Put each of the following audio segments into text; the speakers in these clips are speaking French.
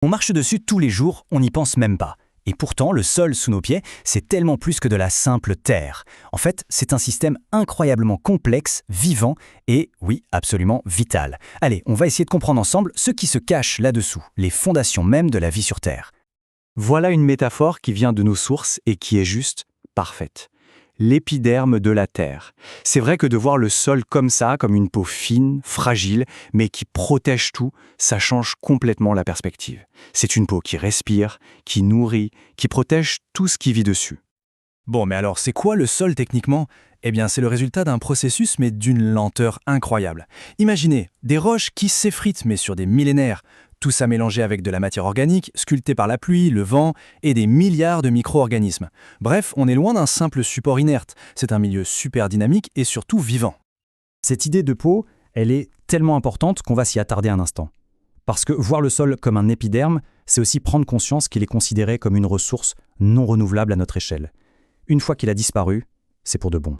On marche dessus tous les jours, on n'y pense même pas. Et pourtant, le sol sous nos pieds, c'est tellement plus que de la simple terre. En fait, c'est un système incroyablement complexe, vivant et, oui, absolument vital. Allez, on va essayer de comprendre ensemble ce qui se cache là-dessous, les fondations même de la vie sur Terre. Voilà une métaphore qui vient de nos sources et qui est juste parfaite. L'épiderme de la Terre. C'est vrai que de voir le sol comme ça, comme une peau fine, fragile, mais qui protège tout, ça change complètement la perspective. C'est une peau qui respire, qui nourrit, qui protège tout ce qui vit dessus. Bon, mais alors c'est quoi le sol techniquement? Eh bien, c'est le résultat d'un processus mais d'une lenteur incroyable. Imaginez, des roches qui s'effritent mais sur des millénaires, tout ça mélangé avec de la matière organique, sculptée par la pluie, le vent et des milliards de micro-organismes. Bref, on est loin d'un simple support inerte, c'est un milieu super dynamique et surtout vivant. Cette idée de peau, elle est tellement importante qu'on va s'y attarder un instant. Parce que voir le sol comme un épiderme, c'est aussi prendre conscience qu'il est considéré comme une ressource non renouvelable à notre échelle. Une fois qu'il a disparu, c'est pour de bon.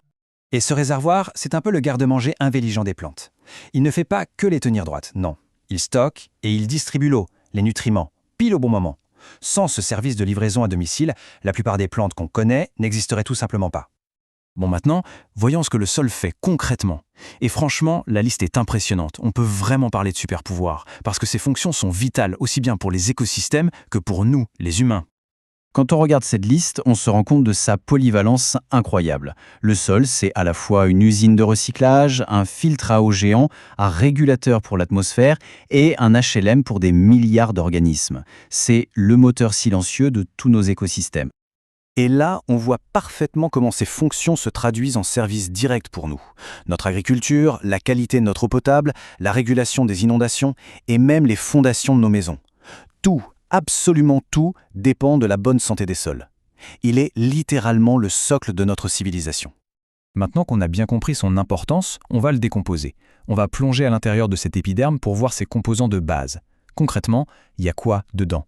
Et ce réservoir, c'est un peu le garde-manger intelligent des plantes. Il ne fait pas que les tenir droites, non. Il stocke et il distribue l'eau, les nutriments, pile au bon moment. Sans ce service de livraison à domicile, la plupart des plantes qu'on connaît n'existeraient tout simplement pas. Bon, maintenant, voyons ce que le sol fait concrètement. Et franchement, la liste est impressionnante. On peut vraiment parler de super-pouvoir, parce que ces fonctions sont vitales aussi bien pour les écosystèmes que pour nous, les humains. Quand on regarde cette liste, on se rend compte de sa polyvalence incroyable. Le sol, c'est à la fois une usine de recyclage, un filtre à eau géant, un régulateur pour l'atmosphère et un HLM pour des milliards d'organismes. C'est le moteur silencieux de tous nos écosystèmes. Et là, on voit parfaitement comment ces fonctions se traduisent en services directs pour nous. Notre agriculture, la qualité de notre eau potable, la régulation des inondations et même les fondations de nos maisons. Tout, absolument tout, dépend de la bonne santé des sols. Il est littéralement le socle de notre civilisation. Maintenant qu'on a bien compris son importance, on va le décomposer. On va plonger à l'intérieur de cet épiderme pour voir ses composants de base. Concrètement, il y a quoi dedans?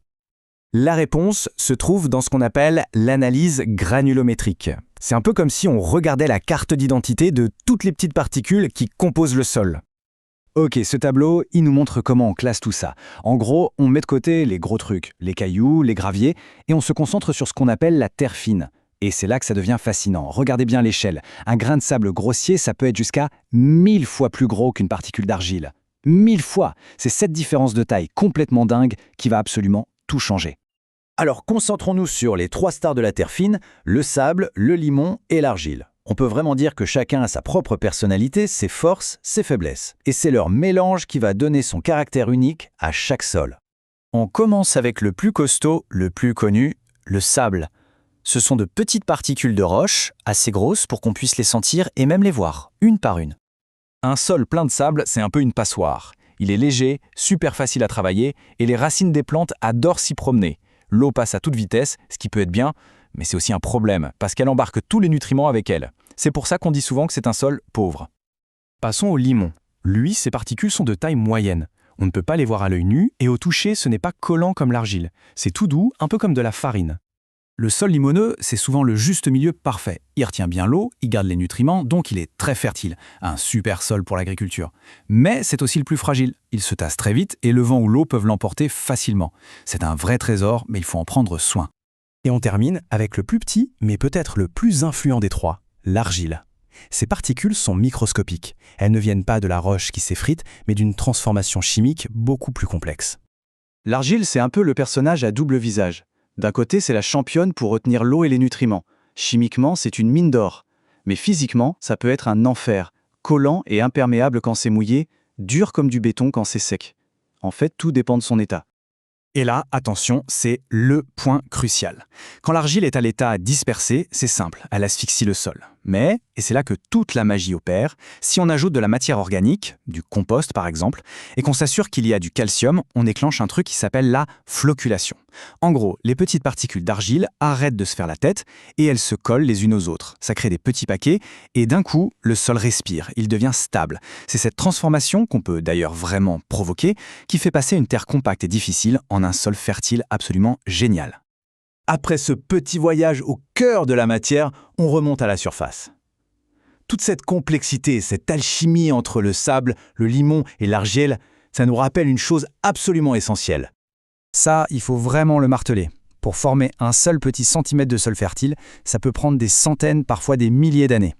La réponse se trouve dans ce qu'on appelle l'analyse granulométrique. C'est un peu comme si on regardait la carte d'identité de toutes les petites particules qui composent le sol. Ok, ce tableau, il nous montre comment on classe tout ça. En gros, on met de côté les gros trucs, les cailloux, les graviers, et on se concentre sur ce qu'on appelle la terre fine. Et c'est là que ça devient fascinant. Regardez bien l'échelle. Un grain de sable grossier, ça peut être jusqu'à 1000 fois plus gros qu'une particule d'argile. 1000 fois! C'est cette différence de taille complètement dingue qui va absolument tout changer. Alors concentrons-nous sur les 3 stars de la terre fine, le sable, le limon et l'argile. On peut vraiment dire que chacun a sa propre personnalité, ses forces, ses faiblesses. Et c'est leur mélange qui va donner son caractère unique à chaque sol. On commence avec le plus costaud, le plus connu, le sable. Ce sont de petites particules de roche, assez grosses pour qu'on puisse les sentir et même les voir, une par une. Un sol plein de sable, c'est un peu une passoire. Il est léger, super facile à travailler et les racines des plantes adorent s'y promener. L'eau passe à toute vitesse, ce qui peut être bien, mais c'est aussi un problème, parce qu'elle embarque tous les nutriments avec elle. C'est pour ça qu'on dit souvent que c'est un sol pauvre. Passons au limon. Lui, ses particules sont de taille moyenne. On ne peut pas les voir à l'œil nu, et au toucher, ce n'est pas collant comme l'argile. C'est tout doux, un peu comme de la farine. Le sol limoneux, c'est souvent le juste milieu parfait. Il retient bien l'eau, il garde les nutriments, donc il est très fertile. Un super sol pour l'agriculture. Mais c'est aussi le plus fragile. Il se tasse très vite et le vent ou l'eau peuvent l'emporter facilement. C'est un vrai trésor, mais il faut en prendre soin. Et on termine avec le plus petit, mais peut-être le plus influent des 3, l'argile. Ces particules sont microscopiques. Elles ne viennent pas de la roche qui s'effrite, mais d'une transformation chimique beaucoup plus complexe. L'argile, c'est un peu le personnage à double visage. D'un côté, c'est la championne pour retenir l'eau et les nutriments. Chimiquement, c'est une mine d'or. Mais physiquement, ça peut être un enfer, collant et imperméable quand c'est mouillé, dur comme du béton quand c'est sec. En fait, tout dépend de son état. Et là, attention, c'est le point crucial. Quand l'argile est à l'état dispersé, c'est simple, elle asphyxie le sol. Mais, et c'est là que toute la magie opère, si on ajoute de la matière organique, du compost par exemple, et qu'on s'assure qu'il y a du calcium, on déclenche un truc qui s'appelle la flocculation. En gros, les petites particules d'argile arrêtent de se faire la tête et elles se collent les unes aux autres. Ça crée des petits paquets et d'un coup, le sol respire, il devient stable. C'est cette transformation, qu'on peut d'ailleurs vraiment provoquer, qui fait passer une terre compacte et difficile en un sol fertile absolument génial. Après ce petit voyage au cœur de la matière, on remonte à la surface. Toute cette complexité, cette alchimie entre le sable, le limon et l'argile, ça nous rappelle une chose absolument essentielle. Ça, il faut vraiment le marteler. Pour former un seul petit centimètre de sol fertile, ça peut prendre des centaines, parfois des milliers d'années.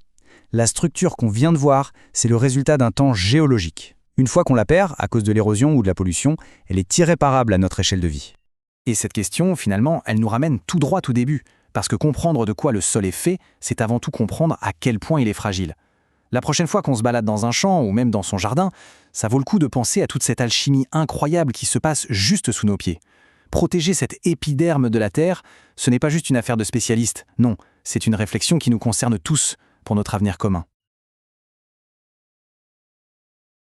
La structure qu'on vient de voir, c'est le résultat d'un temps géologique. Une fois qu'on la perd, à cause de l'érosion ou de la pollution, elle est irréparable à notre échelle de vie. Et cette question, finalement, elle nous ramène tout droit au début, parce que comprendre de quoi le sol est fait, c'est avant tout comprendre à quel point il est fragile. La prochaine fois qu'on se balade dans un champ ou même dans son jardin, ça vaut le coup de penser à toute cette alchimie incroyable qui se passe juste sous nos pieds. Protéger cet épiderme de la Terre, ce n'est pas juste une affaire de spécialistes, non, c'est une réflexion qui nous concerne tous pour notre avenir commun.